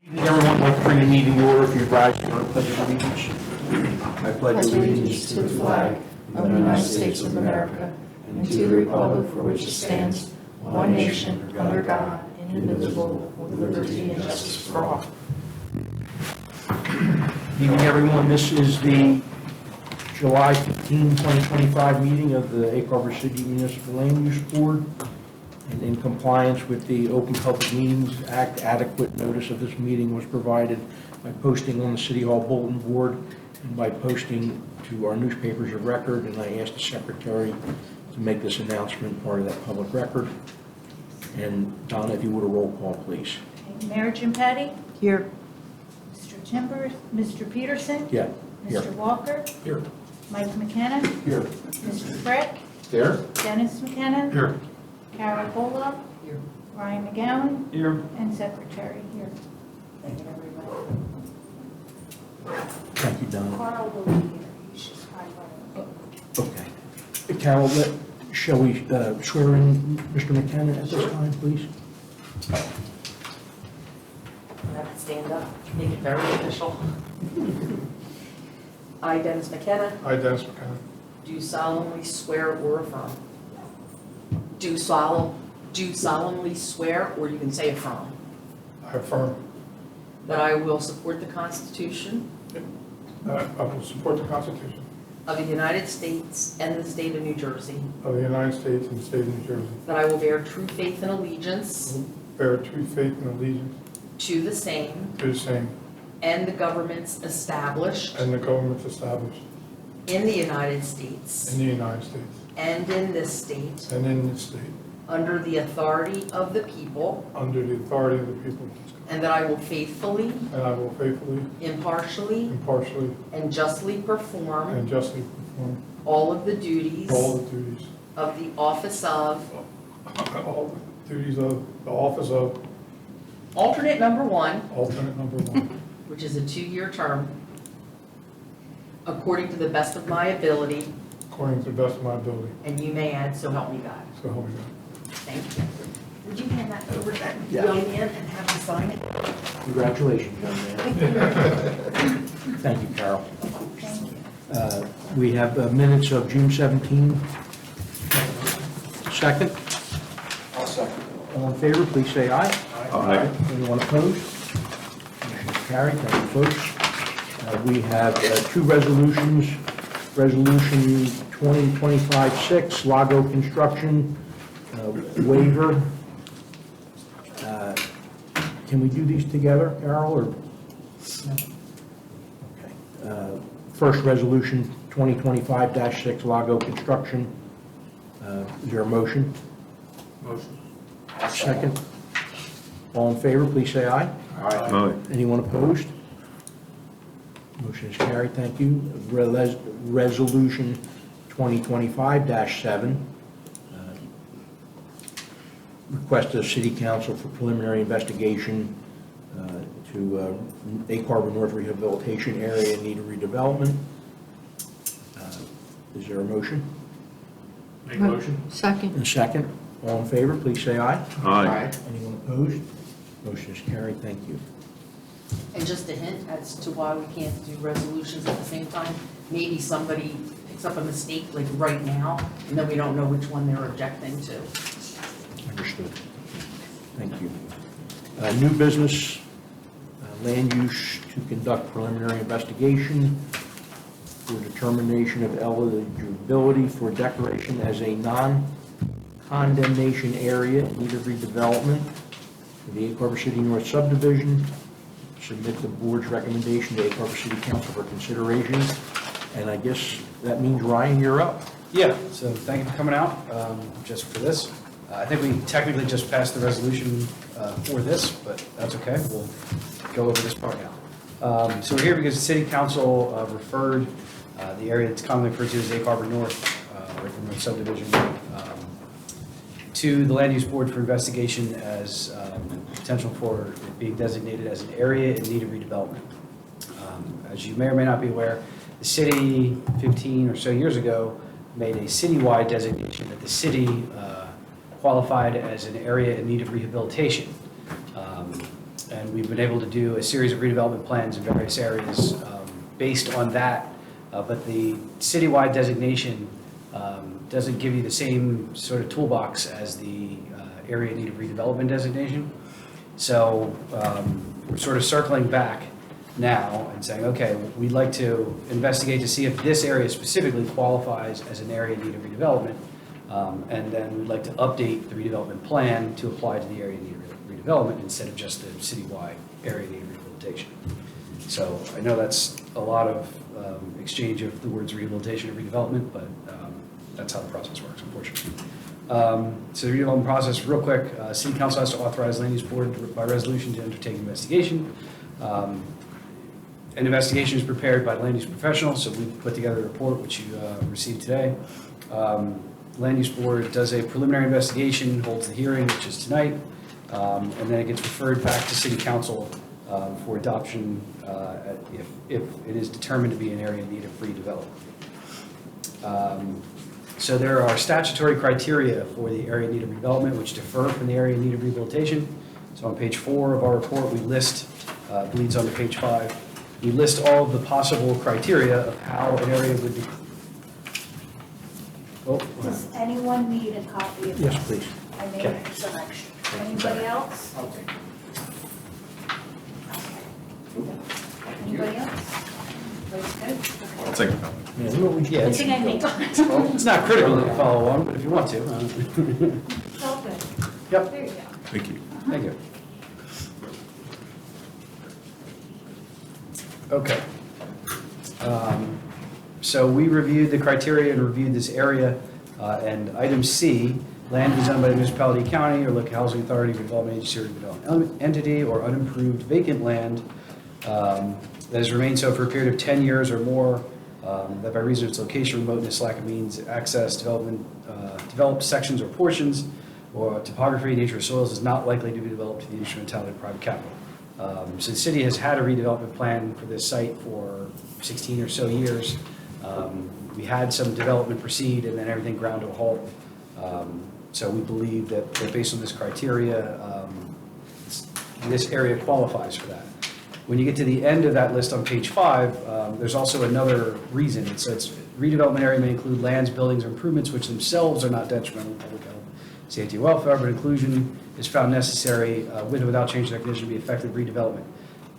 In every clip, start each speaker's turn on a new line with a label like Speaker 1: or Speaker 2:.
Speaker 1: Everyone, like to bring the meeting to order if you rise for a pledge of allegiance. I pledge
Speaker 2: allegiance to the flag of the United States of America and to the republic for which it stands, one nation, under God, indivisible, with liberty and justice for all.
Speaker 1: Good evening, everyone. This is the July 15, 2025 meeting of the Egg Harbor City Municipal Land Use Board. And in compliance with the Open Public Meetings Act, adequate notice of this meeting was provided by posting on the City Hall bulletin board and by posting to our newspapers of record. And I asked the secretary to make this announcement part of that public record. And Donna, if you would, a roll call, please.
Speaker 3: Okay, Mayor Jim Petty,
Speaker 2: Here.
Speaker 3: Mr. Timbers, Mr. Peterson,
Speaker 1: Yeah. Here.
Speaker 3: Mr. Walker,
Speaker 1: Here.
Speaker 3: Mike McKenna,
Speaker 1: Here.
Speaker 3: Mr. Frick,
Speaker 1: Here.
Speaker 3: Dennis McKenna,
Speaker 1: Here.
Speaker 3: Carol Polo,
Speaker 2: Here.
Speaker 3: Ryan McGowan,
Speaker 1: Here.
Speaker 3: and Secretary here. Thank you, everybody.
Speaker 1: Thank you, Donna.
Speaker 3: Carl will be here. He's just highlighting.
Speaker 1: Okay. Carol, shall we swear in Mr. McKenna at this time, please?
Speaker 4: You have to stand up, make it very official. I, Dennis McKenna,
Speaker 5: I, Dennis McKenna,
Speaker 4: do solemnly swear or affirm. Do solemnly swear, or you can say affirm,
Speaker 5: I affirm
Speaker 4: that I will support the Constitution
Speaker 5: that I will support the Constitution
Speaker 4: of the United States and the state of New Jersey,
Speaker 5: of the United States and the state of New Jersey,
Speaker 4: that I will bear true faith and allegiance
Speaker 5: bear true faith and allegiance
Speaker 4: to the same
Speaker 5: to the same,
Speaker 4: and the governments established
Speaker 5: and the governments established
Speaker 4: in the United States
Speaker 5: in the United States
Speaker 4: and in this state,
Speaker 5: and in this state,
Speaker 4: under the authority of the people,
Speaker 5: under the authority of the people,
Speaker 4: and that I will faithfully,
Speaker 5: and I will faithfully,
Speaker 4: impartially,
Speaker 5: impartially,
Speaker 4: and justly perform
Speaker 5: and justly perform
Speaker 4: all of the duties
Speaker 5: all the duties,
Speaker 4: of the office of
Speaker 5: all the duties of the office of
Speaker 4: alternate number one,
Speaker 5: alternate number one,
Speaker 4: which is a 2-year term, according to the best of my ability,
Speaker 5: according to the best of my ability,
Speaker 4: and you may add, so help me God.
Speaker 5: so help me God.
Speaker 4: Thank you. Would you hand that over to that
Speaker 1: Yeah.
Speaker 4: young man and have him sign it?
Speaker 1: Congratulations, young man. Thank you, Carol.
Speaker 3: Thank you.
Speaker 1: We have minutes of June 17. Second?
Speaker 5: I'll second.
Speaker 1: All in favor, please say aye.
Speaker 5: Aye.
Speaker 1: Anyone opposed? Motion is carried. Thank you, folks. We have two resolutions. Resolution 2025-6, Lago Construction waiver. Can we do these together, Carol, or? No? Okay. First resolution, 2025-6, Lago Construction. Is there a motion?
Speaker 5: Motion.
Speaker 1: Second. All in favor, please say aye.
Speaker 5: Aye.
Speaker 1: Anyone opposed? Motion is carried, thank you. Resolution 2025-7, request of City Council for preliminary investigation to Egg Harbor North Rehabilitation Area in need of redevelopment. Is there a motion?
Speaker 5: Make a motion.
Speaker 2: Second.
Speaker 1: A second. All in favor, please say aye.
Speaker 5: Aye.
Speaker 1: Anyone opposed? Motion is carried, thank you.
Speaker 4: And just a hint as to why we can't do resolutions at the same time, maybe somebody picks up a mistake like right now, and then we don't know which one they're objecting to.
Speaker 1: Understood. Thank you. New business, land use to conduct preliminary investigation for determination of eligibility for declaration as a non-condemnation area in need of redevelopment for the Egg Harbor City North subdivision. Submit the board's recommendation to Egg Harbor City Council for consideration. And I guess that means, Ryan, you're up.
Speaker 6: Yeah, so thank you for coming out, just for this. I think we technically just passed the resolution for this, but that's okay. We'll go over this part now. So we're here because the City Council referred the area that's commonly referred to as Egg Harbor North, River North subdivision, to the Land Use Board for investigation as potential for it being designated as an area in need of redevelopment. As you may or may not be aware, the city 15 or so years ago made a citywide designation that the city qualified as an area in need of rehabilitation. And we've been able to do a series of redevelopment plans in various areas based on that. But the citywide designation doesn't give you the same sort of toolbox as the area in need of redevelopment designation. So we're sort of circling back now and saying, okay, we'd like to investigate to see if this area specifically qualifies as an area in need of redevelopment. And then we'd like to update the redevelopment plan to apply to the area in need of redevelopment instead of just the citywide area in need of rehabilitation. So I know that's a lot of exchange of the words rehabilitation and redevelopment, but that's how the process works, unfortunately. So the redevelopment process, real quick, City Council has to authorize Land Use Board by resolution to undertake an investigation. An investigation is prepared by land use professionals, so we put together a report which you received today. Land Use Board does a preliminary investigation, holds the hearing, which is tonight, and then it gets referred back to City Council for adoption if it is determined to be an area in need of redevelopment. So there are statutory criteria for the area in need of redevelopment which differ from the area in need of rehabilitation. So on page 4 of our report, we list, bleeds onto page 5, we list all of the possible criteria of how an area would be. Oh,
Speaker 3: Does anyone need a copy of this?
Speaker 1: Yes, please.
Speaker 3: I made a selection. Anybody else?
Speaker 1: Okay.
Speaker 3: Anybody else? Everybody's good?
Speaker 7: I'll take a copy.
Speaker 6: yeah,
Speaker 3: I
Speaker 6: it's,
Speaker 3: think I made one.
Speaker 6: it's not critical that you follow along, but if you want to.
Speaker 3: It's all good.
Speaker 6: Yep,
Speaker 3: There you go.
Speaker 7: Thank you.
Speaker 6: thank you. Okay. So we reviewed the criteria and reviewed this area, and item C, land is owned by the municipality, county, or local housing authority, redevelopment agency, or development entity, or unimproved vacant land that has remained so for a period of 10 years or more, that by reason of its location, remoteness, lack of means, access, developed sections or portions, or topography, nature of soils is not likely to be developed to the instrumentality of private capital. So the city has had a redevelopment plan for this site for 16 or so years. We had some development proceed and then everything ground to a halt. So we believe that based on this criteria, this area qualifies for that. When you get to the end of that list on page 5, there's also another reason. It says redevelopment area may include lands, buildings, or improvements which themselves are not detrimental to public health, safety, or welfare, but inclusion is found necessary with or without change to that condition to be effective redevelopment.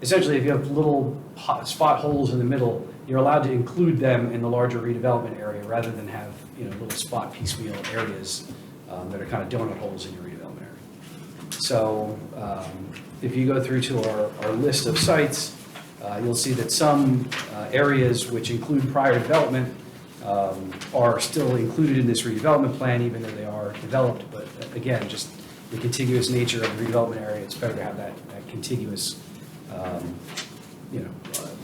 Speaker 6: Essentially, if you have little spot holes in the middle, you're allowed to include them in the larger redevelopment area rather than have little spot piecemeal areas that are kind of donut holes in your redevelopment area. So if you go through to our list of sites, you'll see that some areas which include prior development are still included in this redevelopment plan, even though they are developed. But again, just the contiguous nature of the redevelopment area, it's better to have that contiguous,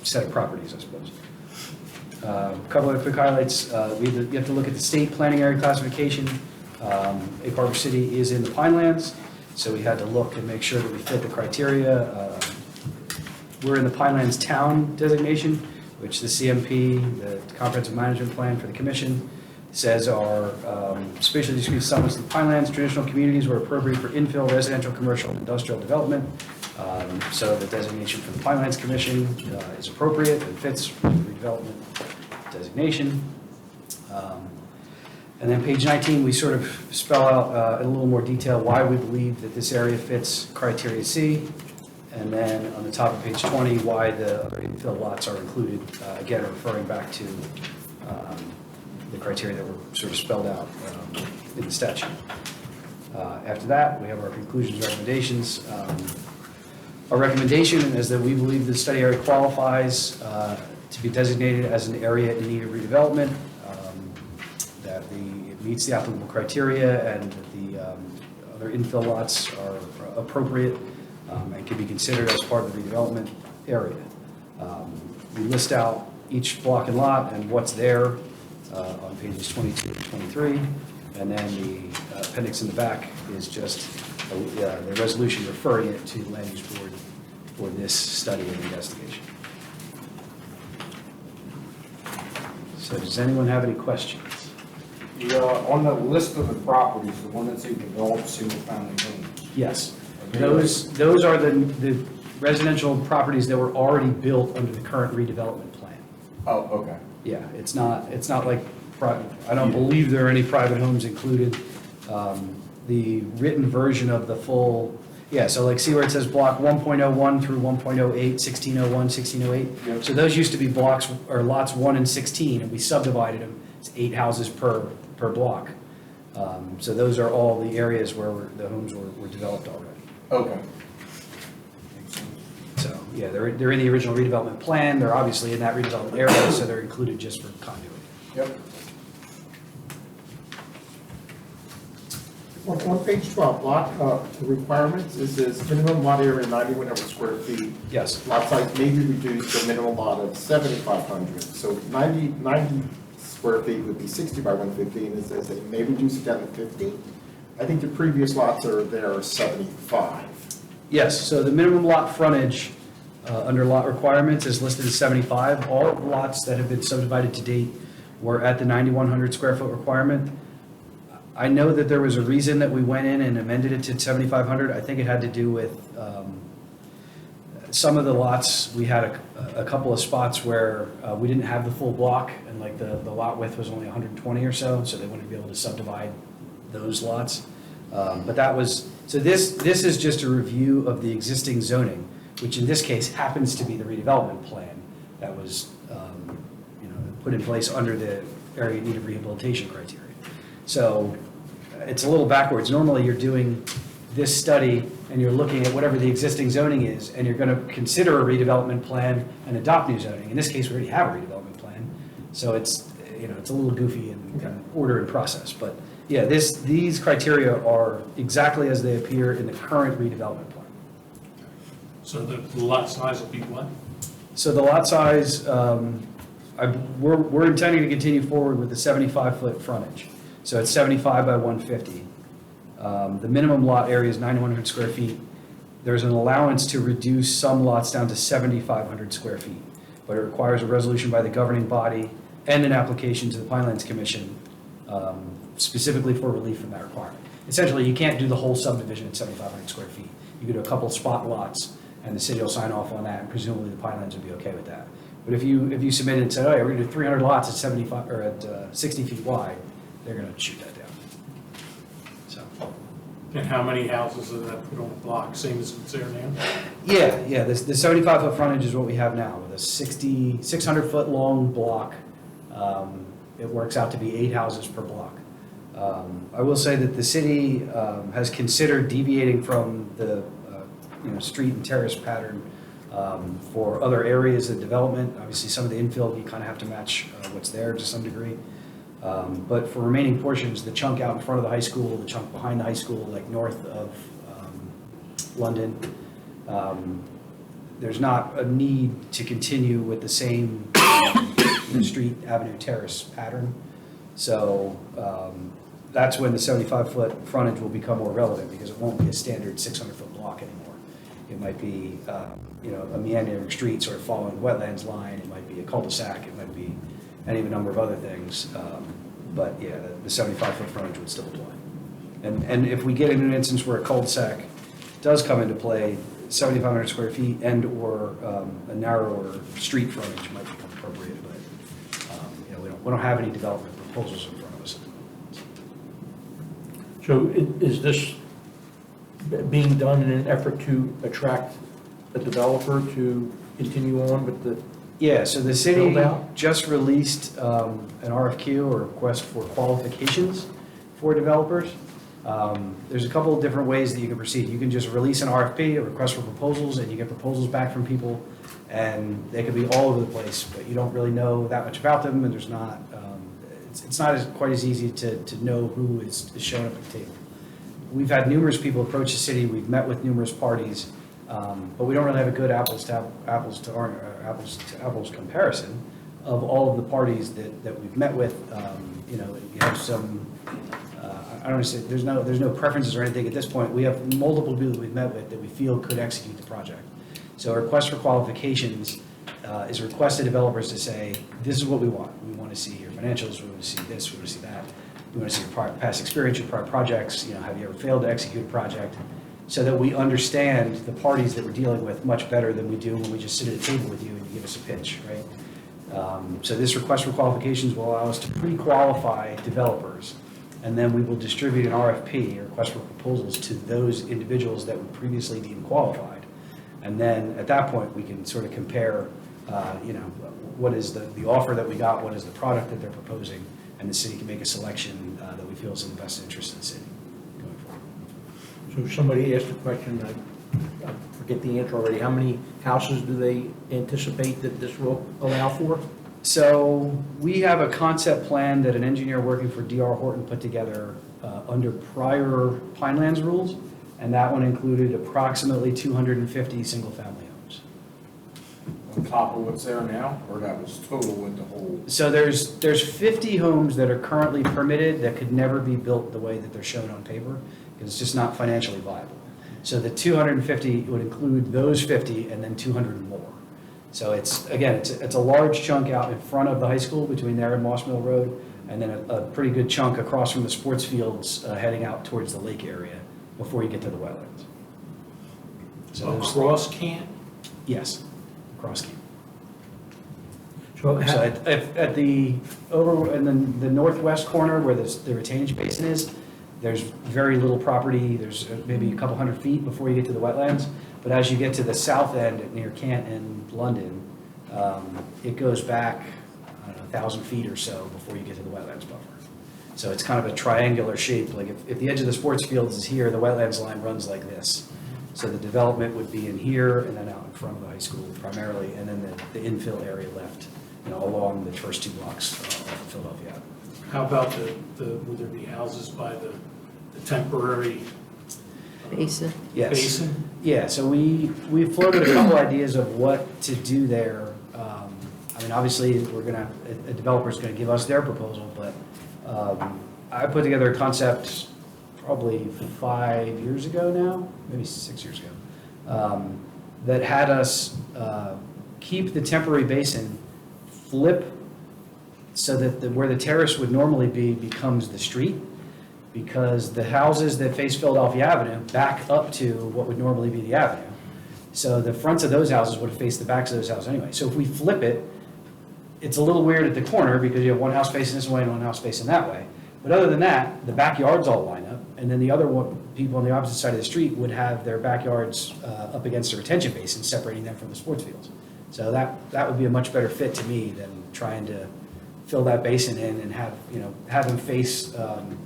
Speaker 6: set of properties, I suppose. A couple of quick highlights. You have to look at the state planning area classification. Egg Harbor City is in the Pinelands, so we had to look and make sure that we fit the criteria. We're in the Pinelands Town designation, which the CMP, the Comprehensive Management Plan for the Commission, says are spatially discrete summits of the Pinelands, traditional communities were appropriate for infill, residential, commercial, and industrial development. So the designation for the Pinelands Commission is appropriate and fits with the redevelopment designation. And then page 19, we sort of spell out in a little more detail why we believe that this area fits criteria C. And then on the top of page 20, why the other infill lots are included, again, referring back to the criteria that were sort of spelled out in the statute. After that, we have our conclusions and recommendations. Our recommendation is that we believe the study area qualifies to be designated as an area in need of redevelopment, that it meets the applicable criteria, and that the other infill lots are appropriate and can be considered as part of the redevelopment area. We list out each block and lot and what's there on pages 22 and 23, and then the appendix in the back is just the resolution referring it to the Land Use Board for this study and investigation. So does anyone have any questions?
Speaker 8: On the list of the properties, the one that's a developed single-family home.
Speaker 6: Yes. Those are the residential properties that were already built under the current redevelopment plan.
Speaker 8: Oh, okay.
Speaker 6: Yeah, it's not like, I don't believe there are any private homes included. The written version of the full, yeah, so like see where it says block 1.01 through 1.08, 1601, 1608?
Speaker 8: Yep.
Speaker 6: So those used to be blocks, or lots 1 and 16, and we subdivided them. It's 8 houses per block. So those are all the areas where the homes were developed already.
Speaker 8: Okay.
Speaker 6: So, yeah, they're in the original redevelopment plan. They're obviously in that redevelopment area, so they're included just for continuity.
Speaker 8: Yep.
Speaker 7: On page 12, lot requirements, it says minimum lot area 9100 square feet.
Speaker 6: Yes.
Speaker 7: Lot size may be reduced to a minimum lot of 7,500. So 90 square feet would be 60 by 150, and it says they may reduce it down to 50. I think the previous lots are 75.
Speaker 6: Yes, so the minimum lot frontage under lot requirements is listed as 75. All lots that have been subdivided to date were at the 9,100 square foot requirement. I know that there was a reason that we went in and amended it to 7,500. I think it had to do with some of the lots, we had a couple of spots where we didn't have the full block, and like the lot width was only 120 or so they wouldn't be able to subdivide those lots. But that was, so this is just a review of the existing zoning, which in this case happens to be the redevelopment plan that was put in place under the area need of rehabilitation criteria. So it's a little backwards. Normally you're doing this study and you're looking at whatever the existing zoning is, and you're going to consider a redevelopment plan and adopt new zoning. In this case, we already have a redevelopment plan, so it's it's a little goofy in order and process. But yeah, these criteria are exactly as they appear in the current redevelopment plan.
Speaker 5: So the lot size will be what?
Speaker 6: So the lot size, we're intending to continue forward with the 75-foot frontage. So it's 75 by 150. The minimum lot area is 9,100 square feet. There's an allowance to reduce some lots down to 7,500 square feet, but it requires a resolution by the governing body and an application to the Pinelands Commission specifically for relief from that requirement. Essentially, you can't do the whole subdivision at 7,500 square feet. You could do a couple spot lots, and the city will sign off on that, and presumably the Pinelands would be okay with that. But if you submitted and said, oh yeah, we're gonna do 300 lots at 75 or at 60 feet wide, they're gonna shoot that down. So.
Speaker 5: And how many houses is that put on the block, same as it's there now?
Speaker 6: Yeah, the 75-foot frontage is what we have now, with a 600-foot long block. It works out to be 8 houses per block. I will say that the city has considered deviating from the street and terrace pattern for other areas of development. Obviously, some of the infill, you kind of have to match what's there to some degree. But for remaining portions, the chunk out in front of the high school, the chunk behind the high school, like north of London, there's not a need to continue with the same street, avenue, terrace pattern. So that's when the 75-foot frontage will become more relevant, because it won't be a standard 600-foot block anymore. It might be a meandering street sort of following the wetlands line. It might be a cul-de-sac. It might be any of a number of other things. But yeah, the 75-foot frontage would still apply. And if we get in an instance where a cul-de-sac does come into play, 7,500 square feet and or a narrower street frontage might become appropriate. But we don't have any development proposals in front of us at the moment.
Speaker 1: So is this being done in an effort to attract a developer to continue on with the?
Speaker 6: Yeah, so the city
Speaker 1: Build out?
Speaker 6: just released an RFQ, or request for qualifications for developers. There's a couple of different ways that you can proceed. You can just release an RFP, a request for proposals, and you get proposals back from people, and they could be all over the place, but you don't really know that much about them, and there's not, it's not quite as easy to know who is showing up at the table. We've had numerous people approach the city, we've met with numerous parties, but we don't really have a good apples to apples comparison of all of the parties that we've met with. You have some, I don't understand, there's no preferences or anything at this point. We have multiple people that we've met with that we feel could execute the project. So a request for qualifications is a request to developers to say, this is what we want. We want to see your financials, we want to see this, we want to see that. We want to see your past experience, your prior projects, have you ever failed to execute a project? so that we understand the parties that we're dealing with much better than we do when we just sit at a table with you and you give us a pitch, right? So this request for qualifications will allow us to pre-qualify developers, and then we will distribute an RFP, a request for proposals, to those individuals that we previously deemed qualified. And then at that point, we can sort of compare, what is the offer that we got, what is the product that they're proposing, and the city can make a selection that we feel is in the best interest of the city going forward.
Speaker 1: So somebody asked a question, I forget the answer already. How many houses do they anticipate that this will allow for?
Speaker 6: So we have a concept plan that an engineer working for D.R. Horton put together under prior Pinelands rules, and that one included approximately 250 single-family homes.
Speaker 8: On top of what's there now, or that was total with the whole?
Speaker 6: So there's 50 homes that are currently permitted that could never be built the way that they're shown on paper, because it's just not financially viable. So the 250 would include those 50 and then 200 more. So it's a large chunk out in front of the high school between there and Moss Mill Road, and then a pretty good chunk across from the sports fields heading out towards the lake area before you get to the wetlands. So those-
Speaker 1: Across Kent?
Speaker 6: Yes, across Kent.
Speaker 1: So
Speaker 6: So at the, over in the northwest corner where the retention basin is, there's very little property, there's maybe a couple hundred feet before you get to the wetlands. But as you get to the south end near Kent and London, it goes back, I don't know, 1,000 feet or so before you get to the wetlands buffer. So it's kind of a triangular shape, like if the edge of the sports fields is here, the wetlands line runs like this. So the development would be in here and then out in front of the high school primarily, and then the infill area left, along the first 2 blocks of Philadelphia.
Speaker 5: How about would there be houses by the temporary
Speaker 2: Basin.
Speaker 6: Yes.
Speaker 5: basin?
Speaker 6: Yeah, so we floated a couple ideas of what to do there. I mean, obviously, a developer's gonna give us their proposal, but I put together a concept probably 5 years ago now, maybe 6 years ago, that had us keep the temporary basin, flip so that where the terrace would normally be becomes the street, because the houses that face Philadelphia Avenue back up to what would normally be the avenue. So the fronts of those houses would face the backs of those houses anyway. So if we flip it, it's a little weird at the corner because you have one house facing this way and one house facing that way. But other than that, the backyards all line up, and then the other people on the opposite side of the street would have their backyards up against the retention basin, separating them from the sports fields. So that would be a much better fit to me than trying to fill that basin in and have them face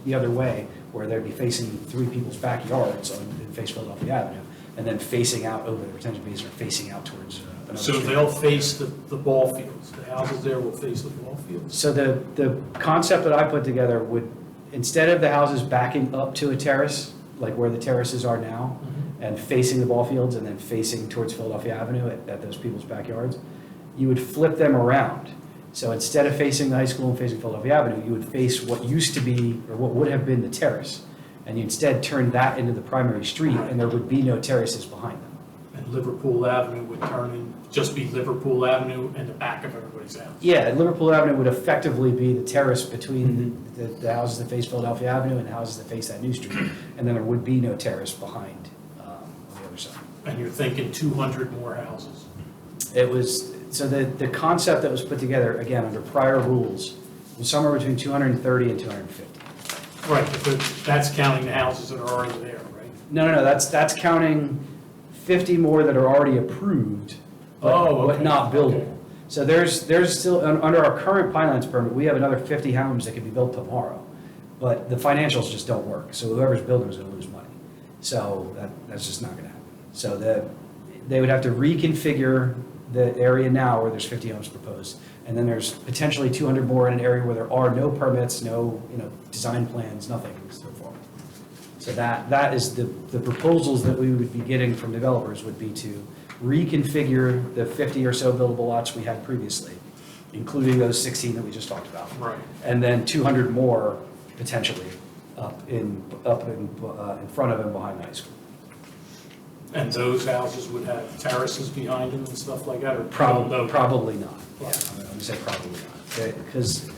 Speaker 6: the other way, where they'd be facing 3 people's backyards in face Philadelphia Avenue, and then facing out over the retention basin or facing out towards another
Speaker 5: So
Speaker 6: street.
Speaker 5: they'll face the ball fields, the houses there will face the ball fields?
Speaker 6: So the concept that I put together would, instead of the houses backing up to a terrace, like where the terraces are now, and facing the ball fields and then facing towards Philadelphia Avenue at those people's backyards, you would flip them around. So instead of facing the high school and facing Philadelphia Avenue, you would face what used to be, or what would have been the terrace, and you instead turn that into the primary street, and there would be no terraces behind them.
Speaker 5: And Liverpool Avenue would just be Liverpool Avenue and the back of everybody's house?
Speaker 6: Yeah, Liverpool Avenue would effectively be the terrace between the houses that face Philadelphia Avenue and the houses that face that new street, and then there would be no terrace behind on the other side.
Speaker 5: And you're thinking 200 more houses?
Speaker 6: It was, so the concept that was put together, again, under prior rules, was somewhere between 230 and 250.
Speaker 5: Right, but that's counting the houses that are already there, right?
Speaker 6: No, that's counting 50 more that are already approved,
Speaker 5: Oh,
Speaker 6: but
Speaker 5: okay.
Speaker 6: not buildable.
Speaker 5: Okay.
Speaker 6: So there's still, under our current Pinelands permit, we have another 50 homes that could be built tomorrow, but the financials just don't work, so whoever's building is gonna lose money. So that's just not gonna happen. So they would have to reconfigure the area now where there's 50 homes proposed, and then there's potentially 200 more in an area where there are no permits, no design plans, nothing so far. So that is the proposals that we would be getting from developers would be to reconfigure the 50 or so buildable lots we had previously, including those 16 that we just talked about.
Speaker 5: Right.
Speaker 6: And then 200 more potentially up in front of and behind the high school.
Speaker 5: And those houses would have terraces behind them and stuff like that, or?
Speaker 6: Probably not. Yeah, I'm going to say probably not. Because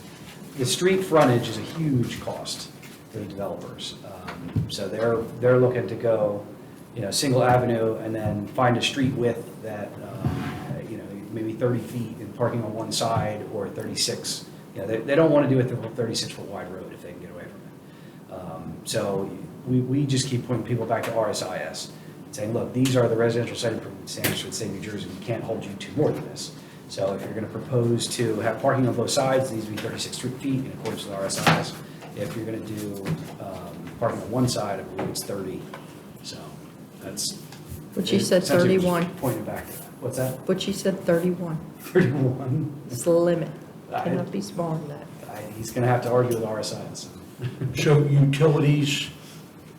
Speaker 6: the street frontage is a huge cost to the developers. So they're looking to go, single avenue, and then find a street width that, maybe 30 feet and parking on one side, or 36. They don't want to do it the 36-foot wide road if they can get away from it. So we just keep pointing people back to RSIS, saying, look, these are the residential site improvement standards for the state of New Jersey. We can't hold you to more than this. So if you're going to propose to have parking on both sides, it needs to be 36 feet in accordance with RSIS. If you're going to do parking on one side, I believe it's 30. So that's.
Speaker 2: But you said
Speaker 6: essentially
Speaker 2: 31.
Speaker 6: Pointing back to that. What's that?
Speaker 2: But you said 31.
Speaker 6: 31.
Speaker 2: It's the limit.
Speaker 6: I-
Speaker 2: Cannot be smaller than that.
Speaker 6: He's going to have to argue with RSIS.
Speaker 1: So utilities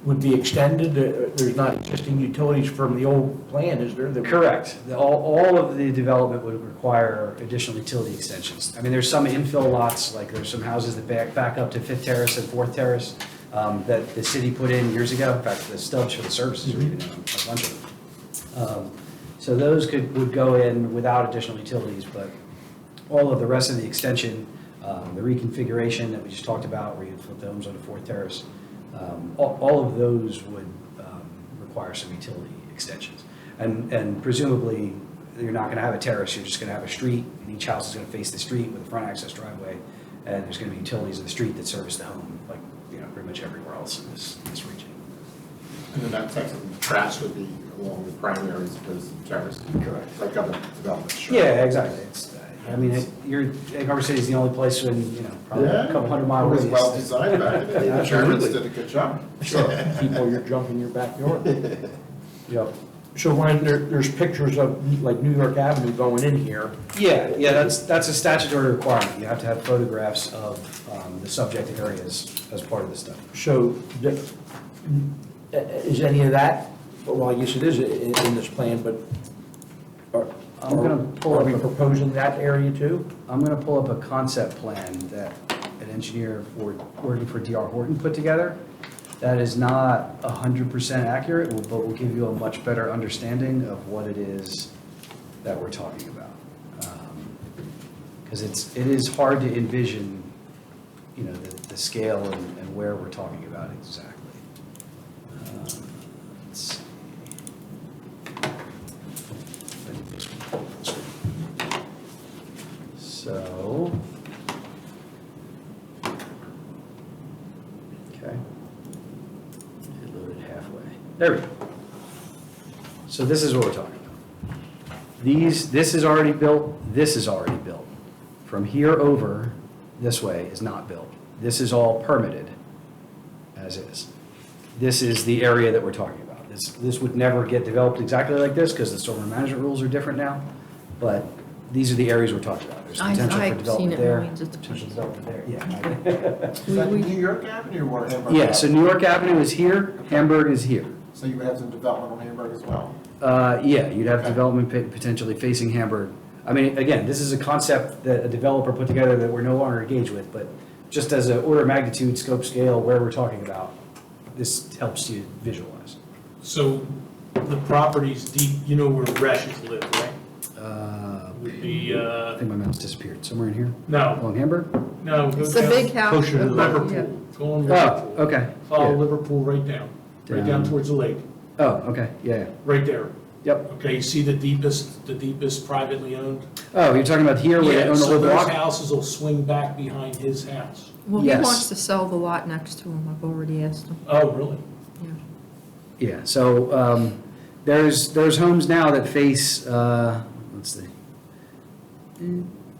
Speaker 1: would be extended? There's not existing utilities from the old plan, is there?
Speaker 6: Correct. All of the development would require additional utility extensions. I mean, there's some infill lots, like there's some houses that back up to Fifth Terrace and Fourth Terrace that the city put in years ago. In fact, the stubs for the services are even in a bunch of them. So those would go in without additional utilities, but all of the rest of the extension, the reconfiguration that we just talked about, where you flip the homes onto Fourth Terrace, all of those would require some utility extensions. And presumably, you're not going to have a terrace, you're just going to have a street, and each house is going to face the street with a front access driveway, and there's going to be utilities in the street that service the home, like pretty much everywhere else in this region.
Speaker 7: And then that section of trash would be along the primary as opposed to terrace.
Speaker 6: Correct.
Speaker 7: Like other developments. Sure.
Speaker 6: Yeah, exactly. Egg Harbor City is the only place in, probably a couple hundred mile
Speaker 7: It was
Speaker 6: radius.
Speaker 7: well designed back in the day. The
Speaker 1: Absolutely.
Speaker 7: Germans did a good job.
Speaker 1: Sure, people, you're jumping your backyard.
Speaker 6: Yep.
Speaker 1: So Ryan, there's pictures of like New York Avenue going in here.
Speaker 6: Yeah, that's a statutory requirement. You have to have photographs of the subject areas as part of the study.
Speaker 1: So is any of that, well, I guess it is in this plan, but
Speaker 6: I'm gonna pull
Speaker 1: are
Speaker 6: up
Speaker 1: we
Speaker 6: a-
Speaker 1: proposing that area too?
Speaker 6: I'm going to pull up a concept plan that an engineer working for DR Horton put together. That is not 100% accurate, but will give you a much better understanding of what it is that we're talking about. Because it is hard to envision, the scale and where we're talking about exactly. Let's see. So, okay. It loaded halfway. There we go. So this is what we're talking about. This is already built, this is already built. From here over, this way is not built. This is all permitted, as is. This is the area that we're talking about. This would never get developed exactly like this, because the stormwater management rules are different now, but these are the areas we're talking about. There's potential for
Speaker 2: I've seen
Speaker 6: development
Speaker 2: it
Speaker 6: there,
Speaker 2: millions of times.
Speaker 6: potential development there, yeah.
Speaker 7: Is that New York Avenue or Hamburg?
Speaker 6: Yeah, so
Speaker 7: Avenue?
Speaker 6: New York Avenue is here, Hamburg is here.
Speaker 7: So you would have some development on Hamburg as well?
Speaker 6: Yeah, you'd have
Speaker 7: Okay.
Speaker 6: development potentially facing Hamburg. I mean, again, this is a concept that a developer put together that we're no longer engaged with, but just as an order of magnitude, scope, scale, where we're talking about, this helps you visualize.
Speaker 5: So the property's deep, you know where Resch's live, right? Would be,
Speaker 6: I think my mouse disappeared. Somewhere in here?
Speaker 5: no,
Speaker 6: Along Hamburg?
Speaker 5: no. go
Speaker 2: It's the
Speaker 5: down
Speaker 2: big house.
Speaker 1: Closer to the
Speaker 5: Liverpool,
Speaker 2: Yeah.
Speaker 5: go on
Speaker 6: Oh,
Speaker 5: Liverpool.
Speaker 6: okay.
Speaker 5: Follow
Speaker 6: Yeah.
Speaker 5: Liverpool right down
Speaker 6: Down.
Speaker 5: towards the lake,
Speaker 6: Oh, okay, yeah.
Speaker 5: right there.
Speaker 6: Yep.
Speaker 5: Okay, you see the deepest privately owned?
Speaker 6: Oh, you're talking about here where they
Speaker 5: Yeah,
Speaker 6: own the
Speaker 5: so
Speaker 6: whole
Speaker 5: those
Speaker 6: block?
Speaker 5: houses will swing back behind his house.
Speaker 2: Well, he
Speaker 6: Yes.
Speaker 2: wants to sell the lot next to him. I've already asked him.
Speaker 5: Oh, really?
Speaker 2: Yeah.
Speaker 6: Yeah, so there's homes now that face, let's see.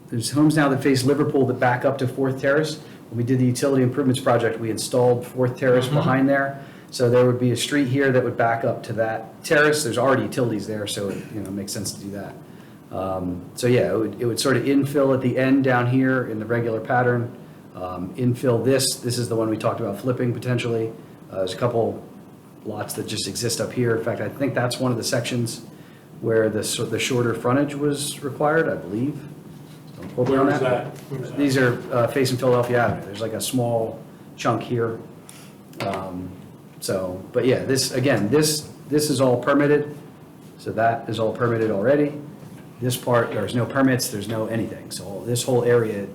Speaker 6: There's homes now that face Liverpool that back up to Fourth Terrace. When we did the utility improvements project, we installed Fourth Terrace behind there. So there would be a street here that would back up to that terrace. There's already utilities there, so it makes sense to do that. So yeah, it would sort of infill at the end down here in the regular pattern. Infill this is the one we talked about flipping potentially. There's a couple lots that just exist up here. In fact, I think that's one of the sections where the shorter frontage was required, I believe. Don't quote me
Speaker 5: Where
Speaker 6: on
Speaker 5: was that? Where was that?
Speaker 6: These are facing Philadelphia Avenue. There's like a small chunk here. So, but yeah, this is all permitted. So that is all permitted already. This part, there's no permits, there's no anything. So this whole area,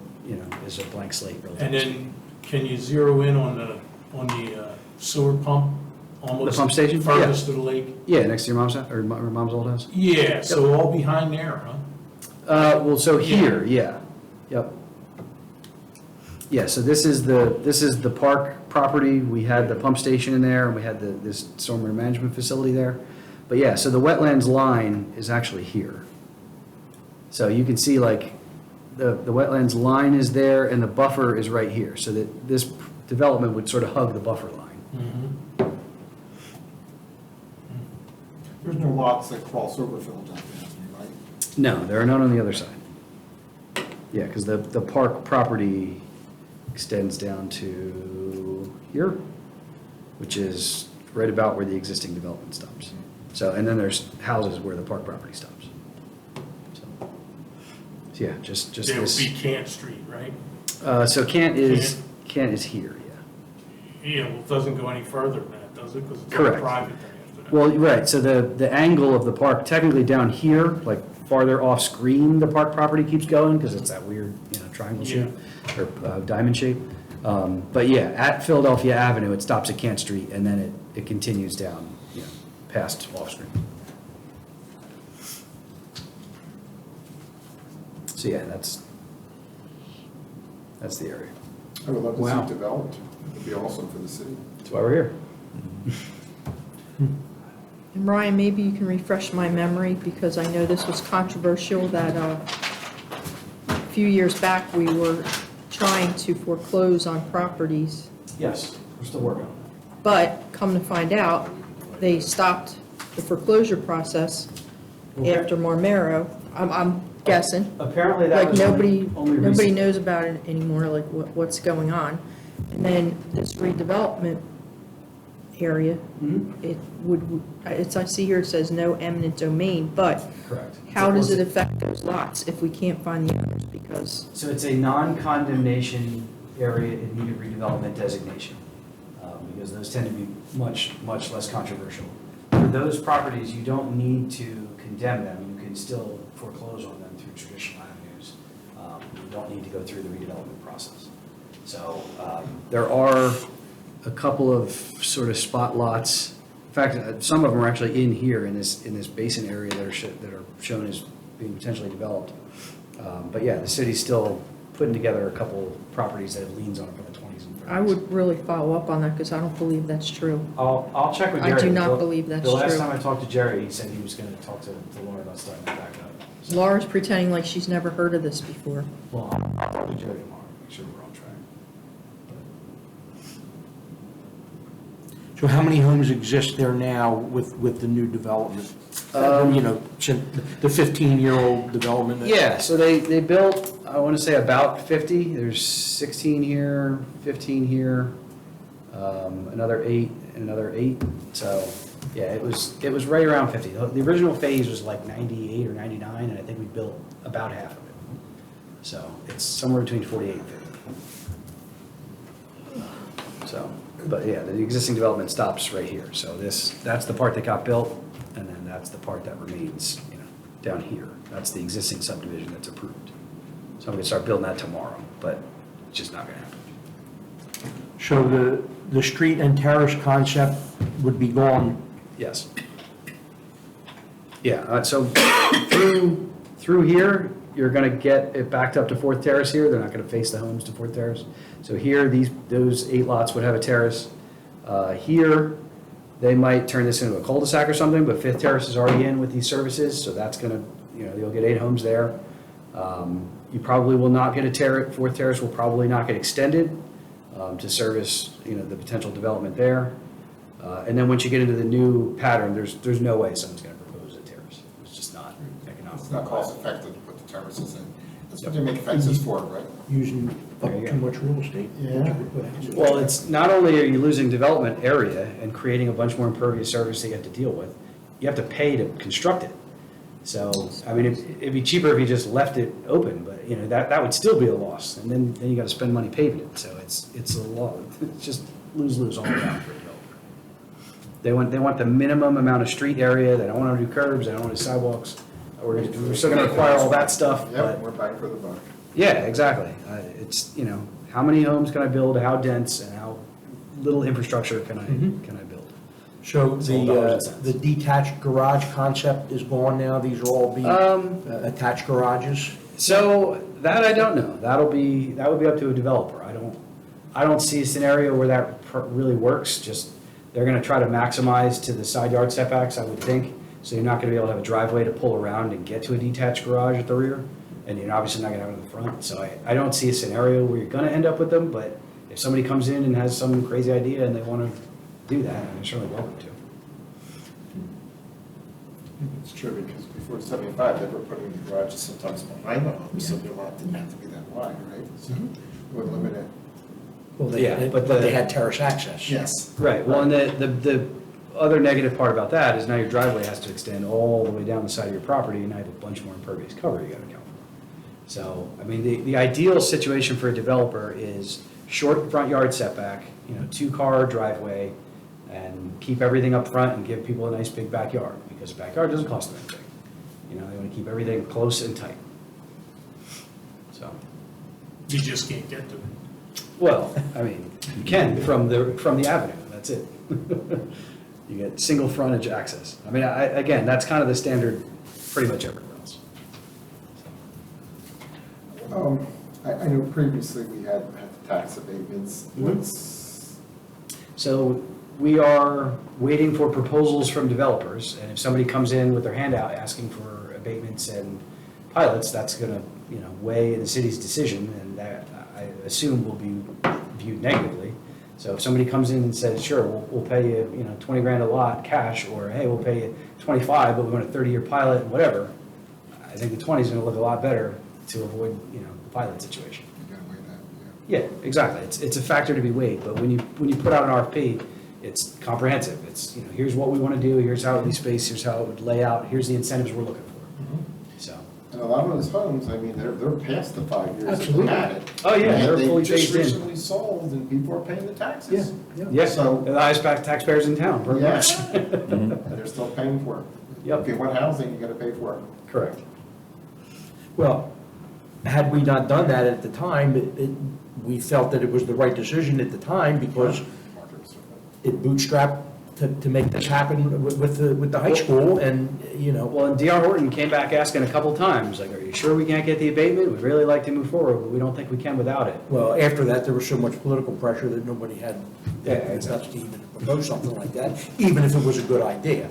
Speaker 6: is a blank slate really.
Speaker 5: And then, can you zero in on the sewer pump almost.
Speaker 6: pump station? Yeah.
Speaker 5: Furthest to the lake?
Speaker 6: Yeah, next to your mom's house, or mom's old house?
Speaker 5: Yeah, so all behind there, huh?
Speaker 6: Well, so here, yeah, yep. Yeah, so this is the park property, we had the pump station in there, and we had this stormwater management facility there. But yeah, so the wetlands line is actually here. So you can see like, the wetlands line is there, and the buffer is right here, so that this development would sort of hug the buffer line.
Speaker 7: There's no lots that cross over Philadelphia Avenue, right?
Speaker 6: No, there are none on the other side. Yeah, because the park property extends down to here, which is right about where the existing development stops. So, and then there's houses where the park property stops. So yeah, just
Speaker 5: There would
Speaker 6: this.
Speaker 5: be Kent Street, right?
Speaker 6: So Kent is here, yeah.
Speaker 5: Yeah, well, it doesn't go any further than that, does it? Because it's all
Speaker 6: Correct.
Speaker 5: private then after that.
Speaker 6: Well, right, so the angle of the park, technically down here, like farther off screen, the park property keeps going, because it's that weird, triangle shape, or diamond shape. But yeah, at Philadelphia Avenue, it stops at Kent Street, and then it continues down, past off screen. So yeah, that's the area.
Speaker 7: I would love to see
Speaker 6: Wow.
Speaker 7: it developed. It'd be awesome for the city.
Speaker 6: That's why we're here.
Speaker 2: And Ryan, maybe you can refresh my memory, because I know this was controversial, that a few years back, we were trying to foreclose on properties,
Speaker 6: Yes, we're still working on that.
Speaker 2: but come to find out, they stopped the foreclosure process
Speaker 6: Okay.
Speaker 2: after Marmero. I'm guessing.
Speaker 6: Apparently that
Speaker 2: Like
Speaker 6: was
Speaker 2: nobody
Speaker 6: only
Speaker 2: nobody
Speaker 6: recent.
Speaker 2: knows about it anymore, like what's going on. And then this redevelopment area,
Speaker 6: Mhm.
Speaker 2: I see here it says no eminent domain, but
Speaker 6: Correct.
Speaker 2: how does it affect those lots if we can't find the owners? Because,
Speaker 6: So it's a non-condemnation area in need of redevelopment designation, because those tend to be much, much less controversial. For those properties, you don't need to condemn them, you can still foreclose on them through traditional avenues. You don't need to go through the redevelopment process. So there are a couple of sort of spot lots. In fact, some of them are actually in here in this basin area that are shown as being potentially developed. But yeah, the city's still putting together a couple properties that have liens on them from the 20s and 30s.
Speaker 2: I would really follow up on that, because I don't believe that's true.
Speaker 6: I'll check with
Speaker 2: I
Speaker 6: Jerry.
Speaker 2: do not
Speaker 6: The-
Speaker 2: believe that's
Speaker 6: The last
Speaker 2: true.
Speaker 6: time I talked to Jerry, he said he was gonna talk to Laura about starting that back up. So-
Speaker 2: Laura's pretending like she's never heard of this before.
Speaker 6: Well, I'll talk to Jerry tomorrow, make sure we're on track.
Speaker 1: So how many homes exist there now with the new development? Since the 15-year-old development?
Speaker 6: Yeah, so they built, I want to say about 50. There's 16 here, 15 here, another 8, and another 8. So, yeah, it was right around 50. The original phase was like 98 or 99, and I think we built about half of it. So it's somewhere between 48 and 50. So, but yeah, the existing development stops right here. So that's the part that got built, and then that's the part that remains, down here. That's the existing subdivision that's approved. So I'm gonna start building that tomorrow, but it's just not gonna happen.
Speaker 1: So the street and terrace concept would be gone?
Speaker 6: Yes. Yeah, so through here, you're gonna get it backed up to Fourth Terrace here. They're not gonna face the homes to Fourth Terrace. So here, those 8 lots would have a terrace. Here, they might turn this into a cul-de-sac or something, but Fifth Terrace is already in with these services, so that's gonna, you'll get 8 homes there. You probably will not get a terrace, Fourth Terrace will probably not get extended to service, the potential development there. And then once you get into the new pattern, there's no way someone's gonna propose a terrace. It's just not economic.
Speaker 7: It's not cost effective to put the terraces in. That's what they make fences for, right?
Speaker 1: Using
Speaker 6: There you
Speaker 1: too
Speaker 6: go.
Speaker 1: much real estate?
Speaker 7: Yeah.
Speaker 6: Well, it's not only are you losing development area and creating a bunch more impervious surface that you have to deal with, you have to pay to construct it. So, I mean, it'd be cheaper if you just left it open, but, that would still be a loss. And then you gotta spend money paving it, so it's a lot, it's just lose-lose all around for a developer. They want the minimum amount of street area, they don't wanna do curbs, they don't wanna do sidewalks. We're still gonna require all that stuff,
Speaker 7: Yeah,
Speaker 6: but,
Speaker 7: we're bang for the buck.
Speaker 6: yeah, exactly. It's, how many homes can I build, how dense, and how little infrastructure can I build?
Speaker 1: So
Speaker 6: $12.10.
Speaker 1: the detached garage concept is gone now? These will all be attached garages?
Speaker 6: So that I don't know. That would be up to a developer. I don't see a scenario where that really works. Just, they're gonna try to maximize to the side yard setbacks, I would think. So you're not gonna be able to have a driveway to pull around and get to a detached garage at the rear. And you're obviously not gonna have it in the front. So I don't see a scenario where you're gonna end up with them, but if somebody comes in and has some crazy idea and they wanna do that, they're certainly welcome to.
Speaker 7: It's true, because before 75, they were putting the garages sometimes behind the homes, so their lot didn't have to be that wide, right? So it would limit it.
Speaker 1: Well,
Speaker 6: Yeah,
Speaker 1: but they had terrace access.
Speaker 7: Yes.
Speaker 6: Right, well, and the other negative part about that is now your driveway has to extend all the way down the side of your property, and now you have a bunch more impervious cover you gotta account for. So, I mean, the ideal situation for a developer is short front yard setback, 2-car driveway, and keep everything up front and give people a nice big backyard, because a backyard doesn't cost them anything. They wanna keep everything close and tight. So,
Speaker 5: You just can't get to it.
Speaker 6: well, I mean, you can from the avenue, that's it. You get single frontage access. I mean, again, that's kind of the standard pretty much everywhere else.
Speaker 7: I know previously we had the tax abatements. What's,
Speaker 6: So we are waiting for proposals from developers, and if somebody comes in with their hand out asking for abatements and pilots, that's gonna, weigh in the city's decision, and that, I assume, will be viewed negatively. So if somebody comes in and says, sure, we'll pay you, 20 grand a lot cash, or hey, we'll pay you 25, but we want a 30-year pilot and whatever, I think the 20 is gonna look a lot better to avoid, the pilot situation.
Speaker 7: you gotta weigh that,
Speaker 6: Yeah, exactly. It's a factor to be weighed, but when you put out an RFP, it's comprehensive. It's, here's what we want to do, here's how it would be spaced, here's how it would lay out, here's the incentives we're looking for. So,
Speaker 7: And a lot of those homes, I mean, they're past the 5 years. that they
Speaker 1: Absolutely.
Speaker 7: had it.
Speaker 6: oh yeah,
Speaker 7: And
Speaker 6: they're
Speaker 7: they
Speaker 6: fully
Speaker 7: just
Speaker 6: phased in.
Speaker 7: recently sold, and people are paying the taxes.
Speaker 6: Yeah,
Speaker 7: So-
Speaker 6: they're the highest taxpayers in town, pretty
Speaker 7: Yeah.
Speaker 6: much.
Speaker 7: And they're still paying for it.
Speaker 6: Yep.
Speaker 7: If you want housing, you gotta pay for it.
Speaker 6: Correct.
Speaker 1: Well, had we not done that at the time, we felt that it was the right decision at the time because it bootstrapped to make this happen with the high school and,
Speaker 6: Well, and D.R. Horton came back asking a couple times, like, are you sure we can't get the abatement? We'd really like to move forward, but we don't think we can without it.
Speaker 1: well, after that, there was so much political pressure that nobody had
Speaker 6: Yeah,
Speaker 1: the guts
Speaker 6: exactly.
Speaker 1: to even propose something like that, even if it was a good idea.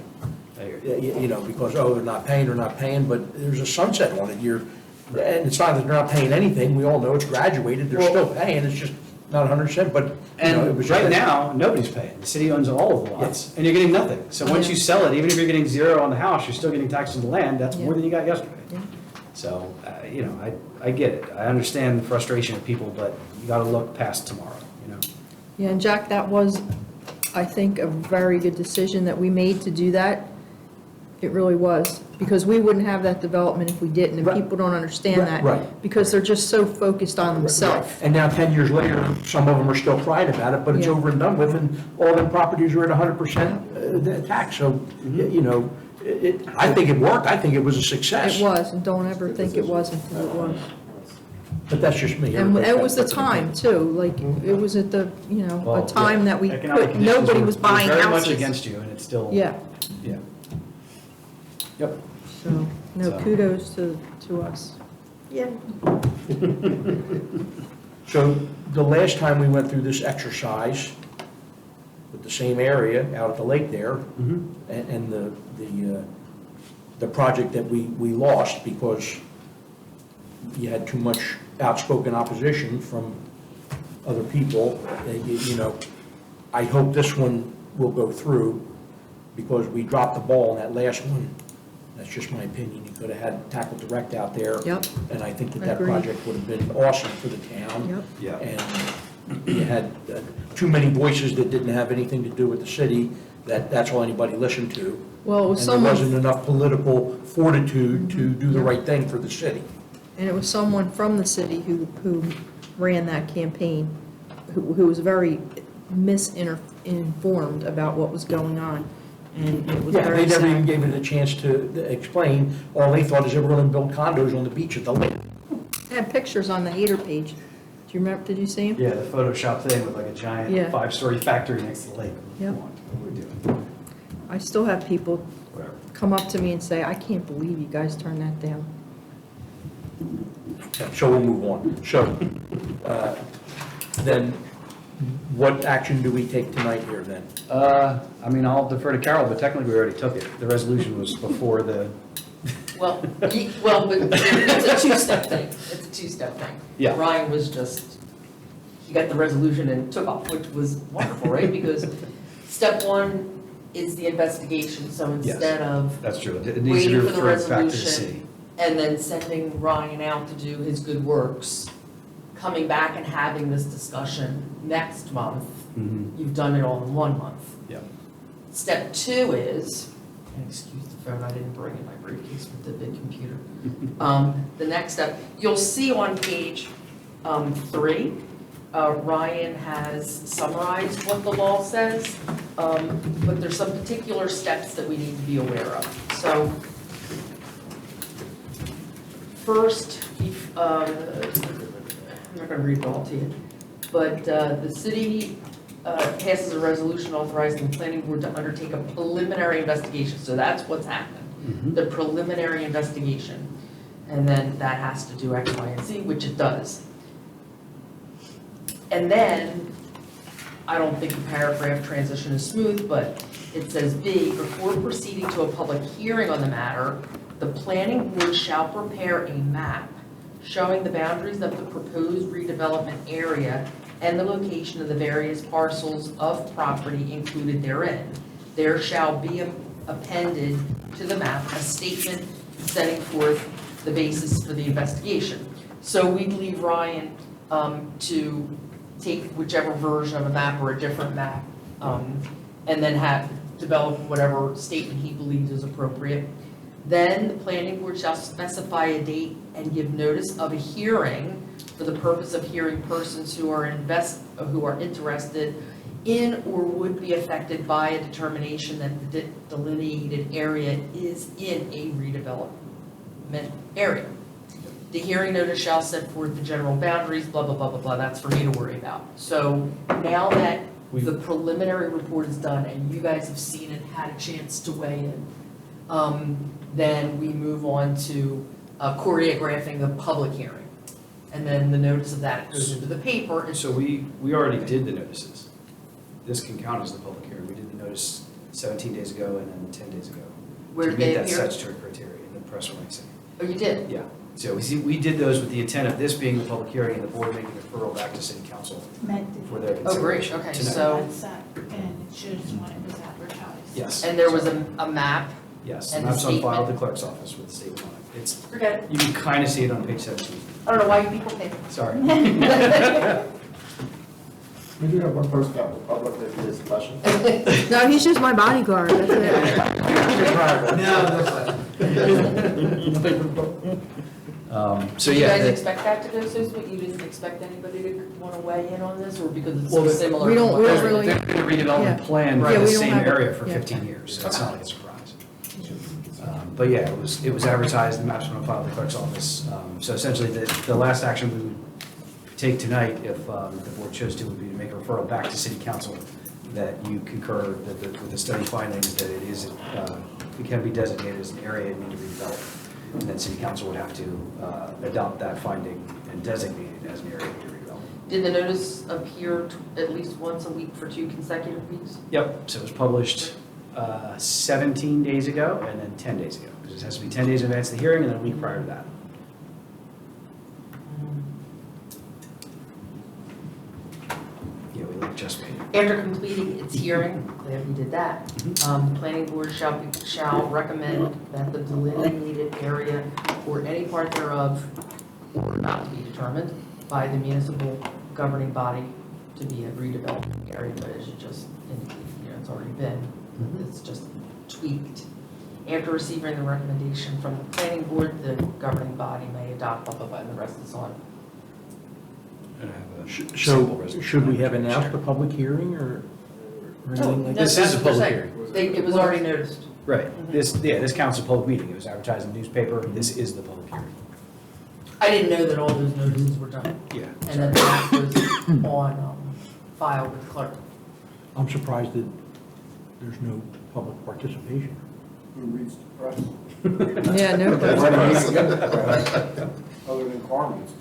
Speaker 6: I hear you.
Speaker 1: Because, they're not paying, but there's a sunset on it. And it's not that they're not paying anything, we all know it's graduated, they're still paying, it's just not 100%, but, it
Speaker 6: And
Speaker 1: was.
Speaker 6: right now, nobody's paying. The city owns all of the lots, and you're getting nothing. So once you sell it, even if you're getting zero on the house, you're still getting taxes on the land. That's more than you got yesterday. So, I get it. I understand the frustration of people, but you got to look past tomorrow,
Speaker 2: Yeah, and Jack, that was, I think, a very good decision that we made to do that. It really was, because we wouldn't have that development if we didn't, and
Speaker 1: Right.
Speaker 2: people don't understand that.
Speaker 1: Right.
Speaker 2: Because they're just so focused on themselves.
Speaker 1: And now, 10 years later, some of them are still crying about it, but it's
Speaker 2: Yeah.
Speaker 1: over and done with, and all them properties are at 100% tax, so, I think it worked, I think it was a success.
Speaker 2: It was, and don't ever think it wasn't, because it was.
Speaker 1: But that's just me.
Speaker 2: And it was the
Speaker 1: Everybody's got
Speaker 2: time, too, like, it was at the,
Speaker 6: Well,
Speaker 2: a time that we
Speaker 6: Economic
Speaker 2: could,
Speaker 6: conditions
Speaker 2: nobody
Speaker 6: were-
Speaker 2: was
Speaker 6: were
Speaker 2: buying
Speaker 6: very much
Speaker 2: houses.
Speaker 6: against you, and it's still.
Speaker 2: Yeah,
Speaker 6: Yeah. Yep.
Speaker 2: so, no,
Speaker 6: So-
Speaker 2: kudos to us. Yeah.
Speaker 1: So the last time we went through this exercise with the same area out at the lake there,
Speaker 6: Mhm.
Speaker 1: and the project that we lost because you had too much outspoken opposition from other people, I hope this one will go through because we dropped the ball in that last one. That's just my opinion. You could have had Tackle Direct out there.
Speaker 2: Yep.
Speaker 1: And I think that
Speaker 2: Agreed.
Speaker 1: project would have been awesome for the town.
Speaker 2: Yep.
Speaker 6: Yeah.
Speaker 1: And you had too many voices that didn't have anything to do with the city, that's all anybody listened to.
Speaker 2: Well, it was
Speaker 1: And there
Speaker 2: someone,
Speaker 1: wasn't enough political fortitude to do the right thing for the city.
Speaker 2: and it was someone from the city who ran that campaign, who was very misinformed about what was going on, and it was
Speaker 1: Yeah,
Speaker 2: very
Speaker 1: they never even
Speaker 2: sad.
Speaker 1: gave it a chance to explain. All they thought is they were going to build condos on the beach at the lake.
Speaker 2: They had pictures on the Hater page. Do you remember, did you see them?
Speaker 6: Yeah, the Photoshop thing with like a giant
Speaker 2: Yeah.
Speaker 6: 5-story factory next to the lake.
Speaker 2: Yep.
Speaker 6: Come on, what are we doing?
Speaker 2: I still have people
Speaker 6: Whatever.
Speaker 2: come up to me and say, I can't believe you guys turned that down.
Speaker 1: Okay, so we'll move on. So, then, what action do we take tonight here then?
Speaker 6: I mean, I'll defer to Carol, but technically we already took it. The resolution was before the,
Speaker 4: Well, but it's a two-step thing. It's a two-step thing.
Speaker 6: Yeah.
Speaker 4: Ryan was just, he got the resolution and took off, which was wonderful, right? Because step one is the investigation, so
Speaker 6: Yes.
Speaker 4: instead of
Speaker 6: that's true. It needs to be
Speaker 4: waiting for the
Speaker 6: referred back to the
Speaker 4: resolution
Speaker 6: city.
Speaker 4: and then sending Ryan out to do his good works, coming back and having this discussion next month,
Speaker 6: Mhm.
Speaker 4: you've done it all in 1 month.
Speaker 6: Yeah.
Speaker 4: Step two is, and excuse the phone, I didn't bring in my briefcase with the big computer. The next step, you'll see on page 3, Ryan has summarized what the law says, but there's some particular steps that we need to be aware of. So first, I'm not going to read it all to you, but the city passes a resolution authorizing the planning board to undertake a preliminary investigation. So that's what's happened,
Speaker 6: Mhm.
Speaker 4: the preliminary investigation. And then that has to do X, Y, and Z, which it does. And then, I don't think the paragraph transition is smooth, but it says B, before proceeding to a public hearing on the matter, the planning board shall prepare a map showing the boundaries of the proposed redevelopment area and the location of the various parcels of property included therein. There shall be appended to the map a statement setting forth the basis for the investigation. So we'd leave Ryan to take whichever version of a map or a different map, and then develop whatever statement he believes is appropriate. Then the planning board shall specify a date and give notice of a hearing for the purpose of hearing persons who are interested in or would be affected by a determination that the delineated area is in a redevelopment area. The hearing notice shall set forth the general boundaries, blah, blah, blah, blah, blah, that's for me to worry about. So now that the preliminary report is done and you guys have seen it, had a chance to weigh in, then we move on to choreographing the public hearing. And then the notice of that goes into the paper.
Speaker 6: And so we already did the notices. This can count as the public hearing. We did the notice 17 days ago and then 10 days ago.
Speaker 4: Where
Speaker 6: To
Speaker 4: did
Speaker 6: meet
Speaker 4: they
Speaker 6: that
Speaker 4: appear?
Speaker 6: statutory criteria in the press release.
Speaker 4: Oh, you did?
Speaker 6: Yeah. So we did those with the intent of this being the public hearing and the board making a referral back to city council for their
Speaker 4: Oh, great,
Speaker 6: consideration
Speaker 4: okay,
Speaker 6: tonight.
Speaker 4: so,
Speaker 3: That's that, and it shows when it was advertised.
Speaker 6: Yes.
Speaker 4: and there was a map,
Speaker 6: Yes,
Speaker 4: and
Speaker 6: and
Speaker 4: the
Speaker 6: that's on file at
Speaker 4: statement.
Speaker 6: the clerk's office with the statement on it. It's,
Speaker 4: forget it.
Speaker 6: you can kind of see it on page 17.
Speaker 4: I don't know why you people think.
Speaker 6: Sorry.
Speaker 7: We do have one person out in the public that has a question.
Speaker 2: No, he's just my bodyguard, that's it.
Speaker 6: So
Speaker 4: Did you
Speaker 6: yeah,
Speaker 4: guys
Speaker 6: the-
Speaker 4: expect that to go so smooth? You didn't expect anybody to want to weigh in on this, or because it's
Speaker 6: Well,
Speaker 4: so
Speaker 6: the-
Speaker 4: similar?
Speaker 2: we
Speaker 4: to
Speaker 2: don't-
Speaker 4: what
Speaker 2: we
Speaker 4: they're
Speaker 2: don't
Speaker 4: doing?
Speaker 2: really-
Speaker 6: They've been a redevelopment
Speaker 2: Yeah.
Speaker 6: plan
Speaker 4: Yeah,
Speaker 6: for the
Speaker 2: we don't
Speaker 6: same
Speaker 2: have it.
Speaker 6: area for
Speaker 2: Yeah.
Speaker 6: 15 years, so it's not like a surprise. But yeah, it was advertised, the maps were on file at the clerk's office. So essentially, the last action we would take tonight, if the board chose to, would be to make a referral back to city council that you concur with the study findings that it can be designated as an area in need to redevelop. And then city council would have to adopt that finding and designate it as an area in need to redevelop.
Speaker 4: Did the notice appear at least once a week for 2 consecutive weeks?
Speaker 6: Yep, so it was published 17 days ago and then 10 days ago. Because it has to be 10 days in advance of the hearing and then a week prior to that. Yeah, we just made it.
Speaker 4: After completing its hearing, glad we did that, the planning board shall recommend that the delineated area or any part thereof, or not to be determined, by the municipal governing body to be a redevelopment area, but as you just indicated, it's already been, it's just tweaked. After receiving the recommendation from the planning board, the governing body may adopt, blah, blah, blah, and the rest is on.
Speaker 6: And I have a simple
Speaker 1: So,
Speaker 6: resolution.
Speaker 1: should we have announced a public hearing or anything like that?
Speaker 6: This is a public hearing.
Speaker 4: It was already noticed.
Speaker 6: Right, this counts as a public meeting. It was advertised in the newspaper. This is the public hearing.
Speaker 4: I didn't know that all those notices were done,
Speaker 6: Yeah.
Speaker 4: and that that was on file with clerk.
Speaker 1: I'm surprised that there's no public participation.
Speaker 8: Who reads the press?
Speaker 2: Yeah, no,
Speaker 8: Other than Carmen's.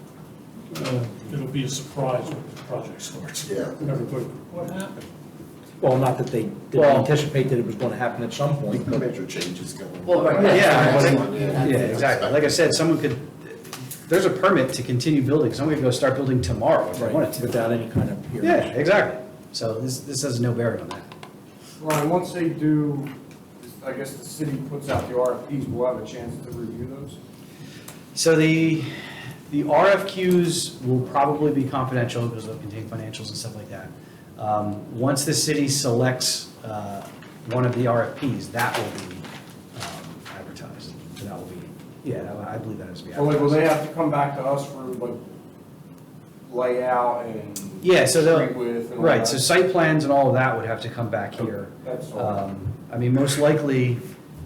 Speaker 5: It'll be a surprise when the project starts.
Speaker 7: Yeah.
Speaker 5: Everybody, what happened?
Speaker 1: Well, not that they didn't
Speaker 6: Well-
Speaker 1: anticipate that it was going to happen at some point, but
Speaker 7: Major changes going.
Speaker 4: Well, right.
Speaker 6: Yeah,
Speaker 4: that's-
Speaker 6: yeah, exactly. Like I said, someone could, there's a permit to continue building. Someone could go start building tomorrow if they wanted to.
Speaker 1: without any kind of hearings.
Speaker 6: Yeah, exactly. So this has no bearing on that.
Speaker 8: Ron, once they do, I guess the city puts out the RFPs, we'll have a chance to review those?
Speaker 6: So the RFQs will probably be confidential because they'll contain financials and stuff like that. Once the city selects one of the RFPs, that will be advertised. So that will be, yeah, I believe that has to be
Speaker 8: Or like, will
Speaker 6: advertised.
Speaker 8: they have to come back to us for like layout and
Speaker 6: Yeah, so they'll,
Speaker 8: street width and all
Speaker 6: right,
Speaker 8: that?
Speaker 6: so site plans and all of that would have to come back here.
Speaker 8: That's all.
Speaker 6: I mean, most likely,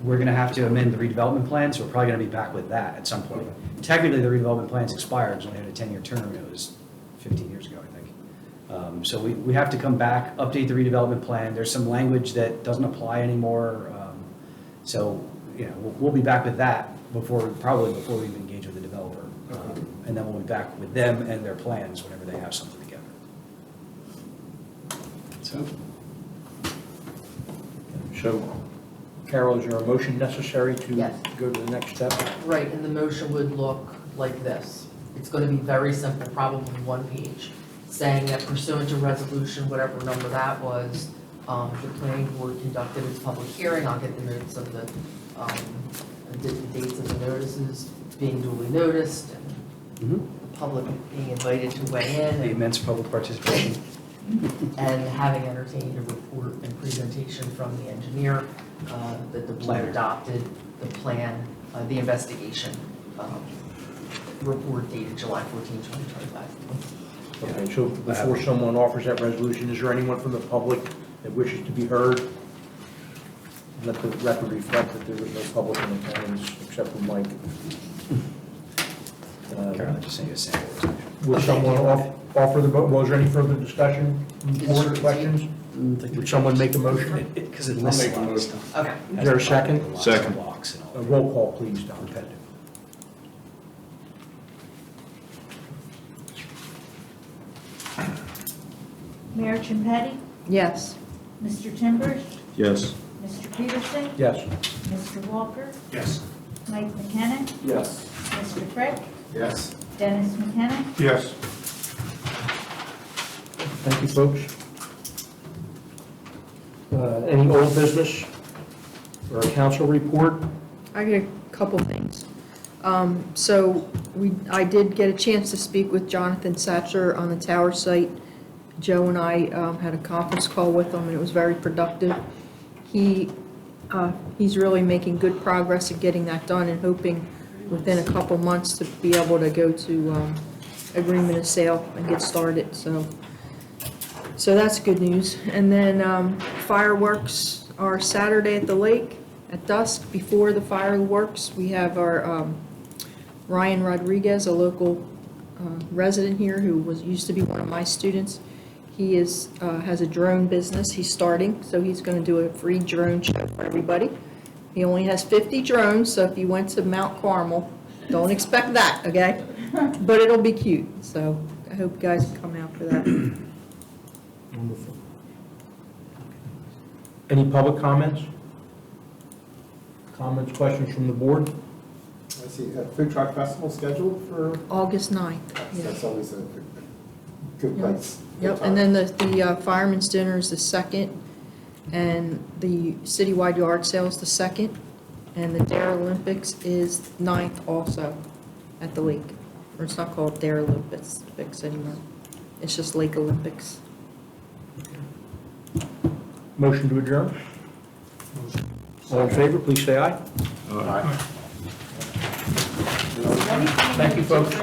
Speaker 6: we're gonna have to amend the redevelopment plan, so we're probably gonna be back with that at some point. Technically, the redevelopment plan's expired, it's only had a 10-year term, it was 15 years ago, I think. So we have to come back, update the redevelopment plan, there's some language that doesn't apply anymore. So, you know, we'll be back with that probably before we even engage with the developer. And then we'll be back with them and their plans whenever they have something together. So.
Speaker 1: So, Carol, is there a motion necessary to
Speaker 4: Yes.
Speaker 1: go to the next step?
Speaker 4: Right, and the motion would look like this. It's going to be very simple, probably one page, saying that pursuant to resolution, whatever number that was, the planning board conducted its public hearing. I'll get the notes of the dates of the notices being duly noticed, and the public being invited to weigh in,
Speaker 6: The
Speaker 4: and
Speaker 6: immense public participation.
Speaker 4: and having entertained a report and presentation from the engineer, that the board
Speaker 6: Planner.
Speaker 4: adopted the plan, the investigation report dated July 14, 2025.
Speaker 1: Okay, so before someone offers that resolution, is there anyone from the public that wishes to be heard? Let the record reflect that there was no public in attendance except for Mike.
Speaker 6: Carolyn just sent you a sample.
Speaker 1: Would someone offer the vote? Was there any further discussion, board questions? Would someone make a motion?
Speaker 6: Because it
Speaker 8: I'll
Speaker 6: lists
Speaker 8: make
Speaker 6: a
Speaker 8: a
Speaker 6: lot of
Speaker 8: motion.
Speaker 6: stuff.
Speaker 4: Okay.
Speaker 1: Is there a second?
Speaker 6: Second.
Speaker 1: A roll call, please, Don.
Speaker 6: Repetitive.
Speaker 3: Mayor Chimpetti,
Speaker 2: yes.
Speaker 3: Mr. Timbers,
Speaker 9: Yes.
Speaker 3: Mr. Peterson,
Speaker 1: Yes.
Speaker 3: Mr. Walker,
Speaker 5: Yes.
Speaker 3: Mike McKenna,
Speaker 8: Yes.
Speaker 3: Mr. Frick,
Speaker 7: Yes.
Speaker 3: Dennis McKenna.
Speaker 8: Yes.
Speaker 1: Thank you, folks. Any old business or a council report?
Speaker 2: I got a couple things. So I did get a chance to speak with Jonathan Satcher on the tower site. Joe and I had a conference call with him, and it was very productive. He's really making good progress in getting that done and hoping within a couple months to be able to go to agreement of sale and get started, so that's good news. And then fireworks are Saturday at the lake at dusk. Before the fireworks, we have our Ryan Rodriguez, a local resident here who used to be one of my students. He has a drone business he's starting, so he's going to do a free drone show for everybody. He only has 50 drones, so if you went to Mount Carmel, don't expect that, okay? But it'll be cute, so I hope you guys can come out for that.
Speaker 1: Wonderful. Any public comments? Comments, questions from the board?
Speaker 7: I see a food truck festival scheduled for,
Speaker 2: August 9th, yeah.
Speaker 7: that's always a good place.
Speaker 2: Yep, and then the fireman's dinner is the 2nd, and the citywide yard sale is the 2nd, and the Dare Olympics is 9th also at the lake. Or it's not called Dare Olympics anymore. It's just Lake Olympics.
Speaker 1: Motion to adjourn? All in favor, please say aye. Thank you, folks.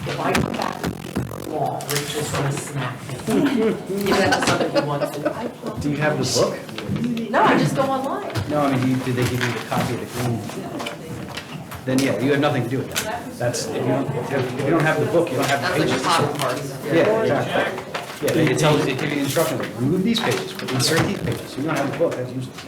Speaker 4: If I come back with law, Rachel's going to smack me. Give that to somebody who wants it.
Speaker 6: Do you have the book?
Speaker 4: No, I just go online.
Speaker 6: No, I mean, did they give you the copy of the green? Then, yeah, you have nothing to do with that. That's, if you don't have the book, you don't have the
Speaker 4: That's like
Speaker 6: pages.
Speaker 4: a top party.
Speaker 6: Yeah, exactly. Yeah, it tells, it gives you instructions, like remove these pages, but insert these pages. You don't have the book, that's useless.